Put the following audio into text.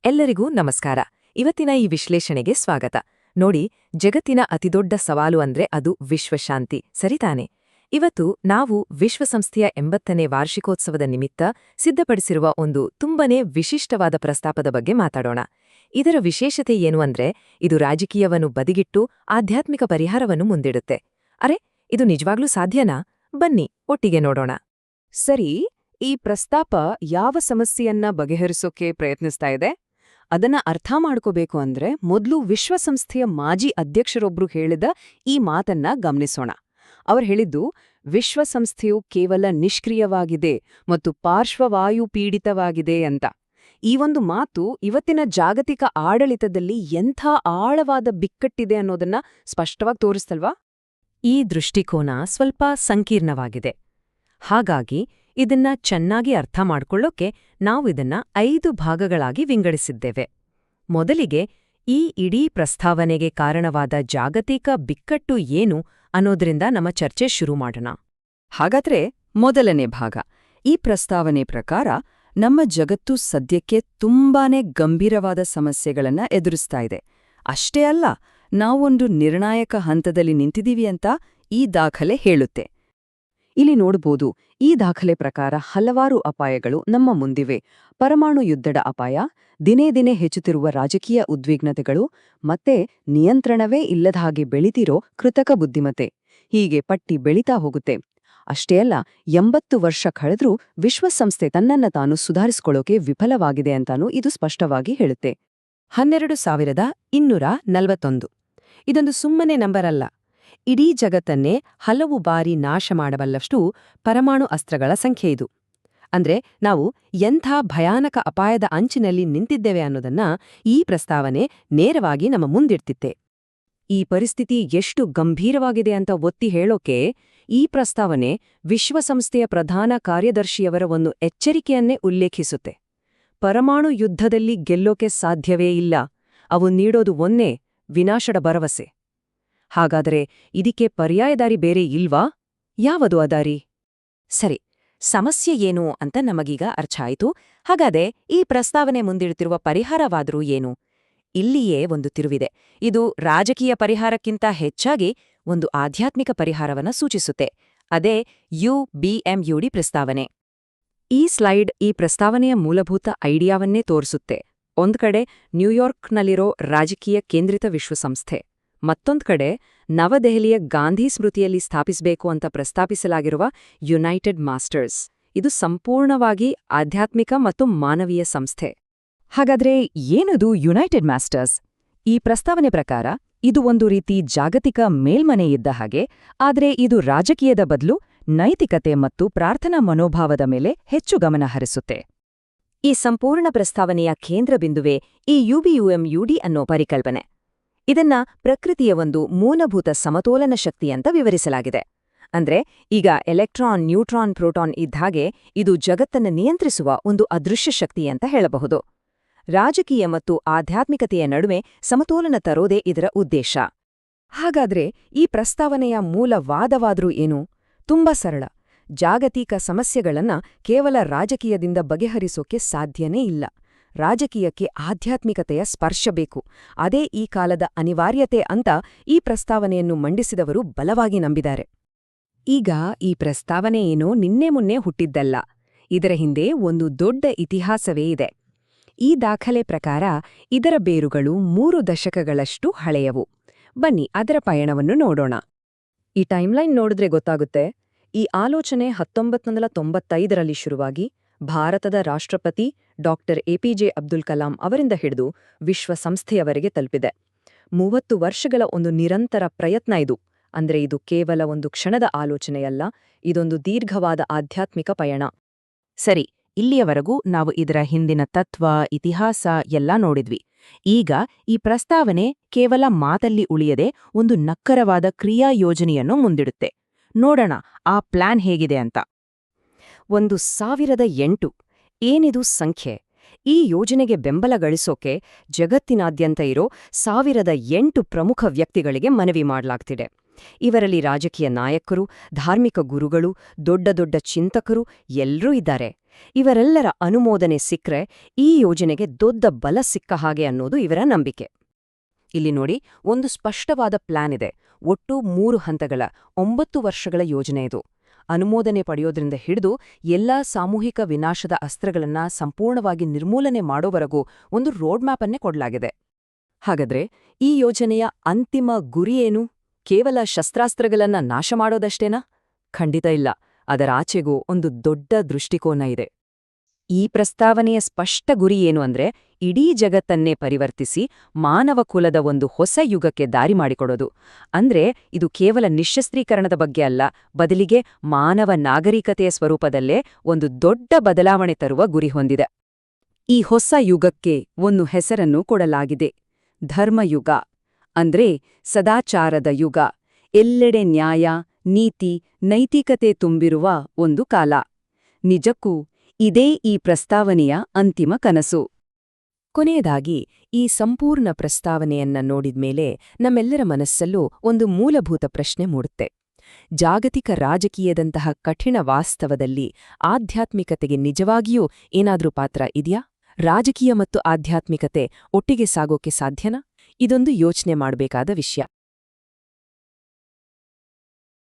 ಎಲ್ಲರಿಗೂ ನಮಸ್ಕಾರ. ಇವತ್ತಿನ ಈ ವಿಶ್ಲೇಷಣೆಗೆ ಸ್ವಾಗತ. ನೋಡಿ, ಜಗತ್ತಿನ ಅತಿದೊಡ್ಡ ಸವಾಲು ಅಂದ್ರೆ ಅದು ವಿಶ್ವಶಾಂತಿ, ಸರಿತಾನೆ? ಇವತ್ತು ನಾವು ವಿಶ್ವಸಂಸ್ಥೆಯ 80ನೇ ವಾರ್ಷಿಕೋತ್ಸವದ ನಿಮಿತ್ತ ಸಿದ್ಧಪಡಿಸಿರುವ ಒಂದು ತುಂಬನೇ ವಿಶಿಷ್ಟವಾದ ಪ್ರಸ್ತಾಪದ ಬಗ್ಗೆ ಮಾತಾಡೋಣ. ಇದರ ವಿಶೇಷತೆ ಏನು ಅಂದ್ರೆ, ಇದು ರಾಜಕೀಯವನ್ನು ಬದಿಗಿಟ್ಟು ಆಧ್ಯಾತ್ಮಿಕ ಪರಿಹಾರವನ್ನು ಮುಂದಿಡುತ್ತೆ. ಅರೆ, ಇದು ನಿಜವಾಗ್ಲೂ ಸಾಧ್ಯನಾ? ಬನ್ನಿ ಒಟ್ಟಿಗೆ ನೋಡೋಣ. ಸರಿ, ಈ ಪ್ರಸ್ತಾಪ ಯಾವ ಸಮಸ್ಯೆಯನ್ನ ಬಗೆಹರಿಸೋಕೆ ಪ್ರಯತ್ನಿಸ್ತಾ ಇದೆ? ಅದನ್ನ ಅರ್ಥ ಮಾಡ್ಕೋಬೇಕು ಅಂದ್ರೆ ಮೊದಲು ವಿಶ್ವಸಂಸ್ಥೆಯ ಮಾಜಿ ಅಧ್ಯಕ್ಷರೊಬ್ರು ಹೇಳಿದ ಈ ಮಾತನ್ನ ಗಮನಿಸೋಣ. ಅವರು ಹೇಳಿದ್ದು, ವಿಶ್ವಸಂಸ್ಥೆಯು ಕೇವಲ ನಿಷ್ಕ್ರಿಯವಾಗಿದೆ ಮತ್ತು ಪಾರ್ಶ್ವವಾಯು ಪೀಡಿತವಾಗಿದೆ ಅಂತ. ಈ ಒಂದು ಮಾತು ಇವತ್ತಿನ ಜಾಗತಿಕ ಆಡಳಿತದಲ್ಲಿ ಎಂಥ ಆಳವಾದ ಬಿಕ್ಕಟ್ಟಿದೆ ಅನ್ನೋದನ್ನ ಸ್ಪಷ್ಟವಾಗಿ ತೋರಿಸ್ತಲ್ವಾ? ಈ ದೃಷ್ಟಿಕೋನ ಸ್ವಲ್ಪ ಸಂಕೀರ್ಣವಾಗಿದೆ. ಹಾಗಾಗಿ ಇದನ್ನ ಚೆನ್ನಾಗಿ ಅರ್ಥ ಮಾಡ್ಕೊಳ್ಳೋಕೆ ನಾವು ಇದನ್ನ 5 ಭಾಗಗಳಾಗಿ ವಿಂಗಡಿಸಿದ್ದೇವೆ. ಮೊದಲಿಗೆ, ಈ ಇಡೀ ಪ್ರಸ್ತಾವನೆಗೆ ಕಾರಣವಾದ ಜಾಗತಿಕ ಬಿಕ್ಕಟ್ಟು ಏನು ಅನ್ನೋದ್ರಿಂದ ನಮ್ಮ ಚರ್ಚೆ ಶುರು ಮಾಡೋಣ. ಹಾಗಾದ್ರೆ ಮೊದಲನೇ ಭಾಗ. ಈ ಪ್ರಸ್ತಾವನೆ ಪ್ರಕಾರ ನಮ್ಮ ಜಗತ್ತು ಸದ್ಯಕ್ಕೆ ತುಂಬಾನೇ ಗಂಭೀರವಾದ ಸಮಸ್ಯೆಗಳನ್ನ ಎದುರಿಸ್ತಾ ಇದೆ. ಅಷ್ಟೇ ಅಲ್ಲ, ನಾವೊಂದು ನಿರ್ಣಾಯಕ ಹಂತದಲ್ಲಿ ನಿಂತಿದ್ದೀವಿ ಅಂತ ಈ ದಾಖಲೆ ಹೇಳುತ್ತೆ. ಇಲ್ಲಿ ನೋಡ್ಬೋದು, ಈ ದಾಖಲೆ ಪ್ರಕಾರ ಹಲವಾರು ಅಪಾಯಗಳು ನಮ್ಮ ಮುಂದಿವೆ. ಪರಮಾಣು ಯುದ್ಧದ ಅಪಾಯ, ದಿನೇ ದಿನೇ ಹೆಚ್ಚುತ್ತಿರುವ ರಾಜಕೀಯ ಉದ್ವಿಗ್ನತೆಗಳು, ಮತ್ತೆ ನಿಯಂತ್ರಣವೇ ಇಲ್ಲದ ಹಾಗೆ ಬೆಳಿತಿರೋ ಕೃತಕ ಬುದ್ಧಿಮತ್ತೆ. ಹೀಗೆ ಪಟ್ಟಿ ಬೆಳೀತಾ ಹೋಗುತ್ತೆ. ಅಷ್ಟೇ ಅಲ್ಲ, 80 ವರ್ಷ ಕಳೆದ್ರೂ ವಿಶ್ವಸಂಸ್ಥೆ ತನ್ನನ್ನ ತಾನು ಸುಧಾರಿಸ್ಕೊಳ್ಳೋಕೆ ವಿಫಲವಾಗಿದೆ ಅಂತಾನೂ ಇದು ಸ್ಪಷ್ಟವಾಗಿ ಹೇಳುತ್ತೆ. 12,241. ಇದೊಂದು ಸುಮ್ಮನೆ ನಂಬರ್ ಅಲ್ಲ. ಇಡೀ ಜಗತ್ತನ್ನೇ ಹಲವು ಬಾರಿ ನಾಶ ಮಾಡಬಲ್ಲಷ್ಟು ಪರಮಾಣು ಅಸ್ತ್ರಗಳ ಸಂಖ್ಯೆ ಇದು. ಅಂದ್ರೆ ನಾವು ಎಂಥ ಭಯಾನಕ ಅಪಾಯದ ಅಂಚಿನಲ್ಲಿ ನಿಂತಿದ್ದೇವೆ ಅನ್ನೋದನ್ನ ಈ ಪ್ರಸ್ತಾವನೆ ನೇರವಾಗಿ ನಮ್ಮ ಮುಂದಿಡ್ತಿತ್ತೆ. ಈ ಪರಿಸ್ಥಿತಿ ಎಷ್ಟು ಗಂಭೀರವಾಗಿದೆ ಅಂತ ಒತ್ತಿ ಹೇಳೋಕೆ ಈ ಪ್ರಸ್ತಾವನೆ ವಿಶ್ವಸಂಸ್ಥೆಯ ಪ್ರಧಾನ ಕಾರ್ಯದರ್ಶಿಯವರ ಒಂದು ಎಚ್ಚರಿಕೆಯನ್ನೇ ಉಲ್ಲೇಖಿಸುತ್ತೆ. ಪರಮಾಣು ಯುದ್ಧದಲ್ಲಿ ಗೆಲ್ಲೋಕೆ ಸಾಧ್ಯವೇ ಇಲ್ಲ. ಅವು ನೀಡೋದು ಒಂದೇ ವಿನಾಶದ ಭರವಸೆ. ಹಾಗಾದರೆ ಇದಕ್ಕೆ ಪರ್ಯಾಯದಾರಿ ಬೇರೆ ಇಲ್ವಾ? ಯಾವುದು ಆ ದಾರಿ? ಸರಿ, ಸಮಸ್ಯೆ ಏನು ಅಂತ ನಮಗೀಗ ಅರ್ಥ ಆಯ್ತು. ಹಾಗಾದರೆ ಈ ಪ್ರಸ್ತಾವನೆ ಮುಂದಿಡುತ್ತಿರುವ ಪರಿಹಾರವಾದರೂ ಏನು? ಇಲ್ಲಿಯೇ ಒಂದು ತಿರುವಿದೆ. ಇದು ರಾಜಕೀಯ ಪರಿಹಾರಕ್ಕಿಂತ ಹೆಚ್ಚಾಗಿ ಒಂದು ಆಧ್ಯಾತ್ಮಿಕ ಪರಿಹಾರವನ್ನ ಸೂಚಿಸುತ್ತೆ. ಅದೇ UBMUD ಪ್ರಸ್ತಾವನೆ. ಈ ಸ್ಲೈಡ್ ಈ ಪ್ರಸ್ತಾವನೆಯ ಮೂಲಭೂತ ಐಡಿಯಾವನ್ನೇ ತೋರಿಸುತ್ತೆ. ಒಂದ್ ಕಡೆ ನ್ಯೂಯಾರ್ಕ್ನಲ್ಲಿರೋ ರಾಜಕೀಯ ಕೇಂದ್ರಿತ ವಿಶ್ವಸಂಸ್ಥೆ, ಮತ್ತೊಂದ್ ಕಡೆ ನವದೆಹಲಿಯ ಗಾಂಧಿ ಸ್ಮೃತಿಯಲ್ಲಿ ಸ್ಥಾಪಿಸಬೇಕು ಅಂತ ಪ್ರಸ್ತಾಪಿಸಲಾಗಿರುವ ಯುನೈಟೆಡ್ ಮಾಸ್ಟರ್ಸ್. ಇದು ಸಂಪೂರ್ಣವಾಗಿ ಆಧ್ಯಾತ್ಮಿಕ ಮತ್ತು ಮಾನವೀಯ ಸಂಸ್ಥೆ. ಹಾಗಾದ್ರೆ ಏನದು ಯುನೈಟೆಡ್ ಮಾಸ್ಟರ್ಸ್? ಈ ಪ್ರಸ್ತಾವನೆ ಪ್ರಕಾರ ಇದು ಒಂದು ರೀತಿ ಜಾಗತಿಕ ಮೇಲ್ಮನೆ ಇದ್ದ ಹಾಗೆ, ಆದ್ರೆ ಇದು ರಾಜಕೀಯದ ಬದಲು ನೈತಿಕತೆ ಮತ್ತು ಪ್ರಾರ್ಥನಾ ಮನೋಭಾವದ ಮೇಲೆ ಹೆಚ್ಚು ಗಮನ ಹರಿಸುತ್ತೆ. ಈ ಸಂಪೂರ್ಣ ಪ್ರಸ್ತಾವನೆಯ ಕೇಂದ್ರ ಬಿಂದುವೆ ಈ UBMUD ಅನ್ನೋ ಪರಿಕಲ್ಪನೆ. ಇದನ್ನ ಪ್ರಕೃತಿಯ ಒಂದು ಮೂಲಭೂತ ಸಮತೋಲನ ಶಕ್ತಿ ಅಂತ ವಿವರಿಸಲಾಗಿದೆ. ಅಂದ್ರೆ ಈಗ ಎಲೆಕ್ಟ್ರಾನ್, ನ್ಯೂಟ್ರಾನ್, ಪ್ರೋಟಾನ್ ಇದ್ದಾಗೆ ಇದು ಜಗತ್ತನ್ನು ನಿಯಂತ್ರಿಸುವ ಒಂದು ಅದೃಶ್ಯ ಶಕ್ತಿ ಅಂತ ಹೇಳಬಹುದು. ರಾಜಕೀಯ ಮತ್ತು ಆಧ್ಯಾತ್ಮಿಕತೆಯ ನಡುವೆ ಸಮತೋಲನ ತರೋದೇ ಇದರ ಉದ್ದೇಶ. ಹಾಗಾದ್ರೆ ಈ ಪ್ರಸ್ತಾವನೆಯ ಮೂಲ ವಾದವಾದ್ರೂ ಏನು? ತುಂಬಾ ಸರಳ. ಜಾಗತಿಕ ಸಮಸ್ಯೆಗಳನ್ನ ಕೇವಲ ರಾಜಕೀಯದಿಂದ ಬಗೆಹರಿಸೋಕೆ ಸಾಧ್ಯನೇ ಇಲ್ಲ. ರಾಜಕೀಯಕ್ಕೆ ಆಧ್ಯಾತ್ಮಿಕತೆಯ ಸ್ಪರ್ಶ ಬೇಕು. ಅದೇ ಈ ಕಾಲದ ಅನಿವಾರ್ಯತೆ ಅಂತ ಈ ಪ್ರಸ್ತಾವನೆಯನ್ನು ಮಂಡಿಸಿದವರು ಬಲವಾಗಿ ನಂಬಿದ್ದಾರೆ. ಈಗ ಈ ಪ್ರಸ್ತಾವನೆ ಏನೋ ನಿನ್ನೆ ಮುನ್ನೆ ಹುಟ್ಟಿದ್ದಲ್ಲ. ಇದರ ಹಿಂದೆ ಒಂದು ದೊಡ್ಡ ಇತಿಹಾಸವೇ ಇದೆ. ಈ ದಾಖಲೆ ಪ್ರಕಾರ ಇದರ ಬೇರುಗಳು 3 ದಶಕಗಳಷ್ಟು ಹಳೆಯವು. ಬನ್ನಿ ಅದರ ಪಯಣವನ್ನು ನೋಡೋಣ. ಈ ಟೈಮ್ಲೈನ್ ನೋಡಿದ್ರೆ ಗೊತ್ತಾಗುತ್ತೆ. ಈ ಆಲೋಚನೆ 1995ರಲ್ಲಿ ಶುರುವಾಗಿ ಭಾರತದ ರಾಷ್ಟ್ರಪತಿ ಡಾಕ್ಟರ್ APJ ಅಬ್ದುಲ್ ಕಲಾಂ ಅವರಿಂದ ಹಿಡಿದು ವಿಶ್ವಸಂಸ್ಥೆಯವರೆಗೆ ತಲುಪಿದೆ. 30 ವರ್ಷಗಳ ಒಂದು ನಿರಂತರ ಪ್ರಯತ್ನ ಇದು. ಅಂದ್ರೆ ಇದು ಕೇವಲ ಒಂದು ಕ್ಷಣದ ಆಲೋಚನೆಯಲ್ಲ, ಇದೊಂದು ದೀರ್ಘವಾದ ಆಧ್ಯಾತ್ಮಿಕ ಪಯಣ. ಸರಿ, ಇಲ್ಲಿಯವರೆಗೂ ನಾವು ಇದರ ಹಿಂದಿನ ತತ್ವ, ಇತಿಹಾಸ ಎಲ್ಲ ನೋಡಿದ್ವಿ. ಈಗ ಈ ಪ್ರಸ್ತಾವನೆ ಕೇವಲ ಮಾತಲ್ಲಿ ಉಳಿಯದೆ ಒಂದು ನಕ್ಕರವಾದ ಕ್ರಿಯಾ ಯೋಜನೆಯನ್ನು ಮುಂದಿಡುತ್ತೆ. ನೋಡೋಣ ಆ ಪ್ಲಾನ್ ಹೇಗಿದೆ ಅಂತ. 1008 ಏನಿದು ಸಂಖ್ಯೆ? ಈ ಯೋಜನೆಗೆ ಬೆಂಬಲ ಗಳಿಸೋಕೆ ಜಗತ್ತಿನಾದ್ಯಂತ ಇರೋ 1008 ಪ್ರಮುಖ ವ್ಯಕ್ತಿಗಳಿಗೆ ಮನವಿ ಮಾಡಲಾಗ್ತಿದೆ. ಇವರಲ್ಲಿ ರಾಜಕೀಯ ನಾಯಕರು, ಧಾರ್ಮಿಕ ಗುರುಗಳು, ದೊಡ್ಡ ದೊಡ್ಡ ಚಿಂತಕರು ಎಲ್ಲರೂ ಇದ್ದಾರೆ. ಇವರೆಲ್ಲರ ಅನುಮೋದನೆ ಸಿಕ್ರೆ ಈ ಯೋಜನೆಗೆ ದೊಡ್ಡ ಬಲ ಸಿಕ್ಕ ಹಾಗೆ ಅನ್ನೋದು ಇವರ ನಂಬಿಕೆ. ಇಲ್ಲಿ ನೋಡಿ, ಒಂದು ಸ್ಪಷ್ಟವಾದ ಪ್ಲಾನ್ ಇದೆ. ಒಟ್ಟು 3 ಹಂತಗಳ 9 ವರ್ಷಗಳ ಯೋಜನೆ ಇದು. ಅನುಮೋದನೆ ಪಡೆಯೋದ್ರಿಂದ ಹಿಡಿದು ಎಲ್ಲಾ ಸಾಮೂಹಿಕ ವಿನಾಶದ ಅಸ್ತ್ರಗಳನ್ನ ಸಂಪೂರ್ಣವಾಗಿ ನಿರ್ಮೂಲನೆ ಮಾಡೋವರೆಗೂ ಒಂದು ರೋಡ್ ಮ್ಯಾಪ್ ಅನ್ನೇ ಕೊಡಲಾಗಿದೆ. ಹಾಗಾದ್ರೆ ಈ ಯೋಜನೆಯ ಅಂತಿಮ ಗುರಿಯೇನು? ಕೇವಲ ಶಸ್ತ್ರಾಸ್ತ್ರಗಳನ್ನ ನಾಶ ಮಾಡೋದಷ್ಟೇನಾ? ಖಂಡಿತ ಇಲ್ಲ. ಅದರ ಆಚೆಗೂ ಒಂದು ದೊಡ್ಡ ದೃಷ್ಟಿಕೋನ ಇದೆ. ಈ ಪ್ರಸ್ತಾವನೆಯ ಸ್ಪಷ್ಟ ಗುರಿ ಏನು ಅಂದ್ರೆ, ಇಡೀ ಜಗತ್ತನ್ನೇ ಪರಿವರ್ತಿಸಿ ಮಾನವ ಕುಲದ ಒಂದು ಹೊಸ ಯುಗಕ್ಕೆ ದಾರಿ ಮಾಡಿಕೊಡೋದು. ಅಂದ್ರೆ ಇದು ಕೇವಲ ನಿಶ್ಶಸ್ತ್ರೀಕರಣದ ಬಗ್ಗೆ ಅಲ್ಲ, ಬದಲಿಗೆ ಮಾನವ ನಾಗರಿಕತೆಯ ಸ್ವರೂಪದಲ್ಲೇ ಒಂದು ದೊಡ್ಡ ಬದಲಾವಣೆ ತರುವ ಗುರಿ ಹೊಂದಿದೆ. ಈ ಹೊಸ ಯುಗಕ್ಕೆ ಒಂದು ಹೆಸರನ್ನು ಕೊಡಲಾಗಿದೆ, ಧರ್ಮಯುಗ. ಅಂದ್ರೆ ಸದಾಚಾರದ ಯುಗ, ಎಲ್ಲೆಡೆ ನ್ಯಾಯ, ನೀತಿ, ನೈತಿಕತೆ ತುಂಬಿರುವ ಒಂದು ಕಾಲ. ನಿಜಕ್ಕೂ ಇದೇ ಈ ಪ್ರಸ್ತಾವನೆಯ ಅಂತಿಮ ಕನಸು. ಕೊನೆಯದಾಗಿ ಈ ಸಂಪೂರ್ಣ ಪ್ರಸ್ತಾವನೆಯನ್ನ ನೋಡಿದ್ಮೇಲೆ ನಮ್ಮೆಲ್ಲರ ಮನಸ್ಸಲ್ಲೂ ಒಂದು ಮೂಲಭೂತ ಪ್ರಶ್ನೆ ಮೂಡುತ್ತೆ. ಜಾಗತಿಕ ರಾಜಕೀಯದಂತಹ ಕಠಿಣ ವಾಸ್ತವದಲ್ಲಿ ಆಧ್ಯಾತ್ಮಿಕತೆಗೆ ನಿಜವಾಗಿಯೂ ಏನಾದ್ರೂ ಪಾತ್ರ ಇದೆಯಾ? ರಾಜಕೀಯ ಮತ್ತು ಆಧ್ಯಾತ್ಮಿಕತೆ ಒಟ್ಟಿಗೆ ಸಾಗೋಕೆ ಸಾಧ್ಯನಾ? ಇದೊಂದು ಯೋಚನೆ ಮಾಡಬೇಕಾದ ವಿಷಯ.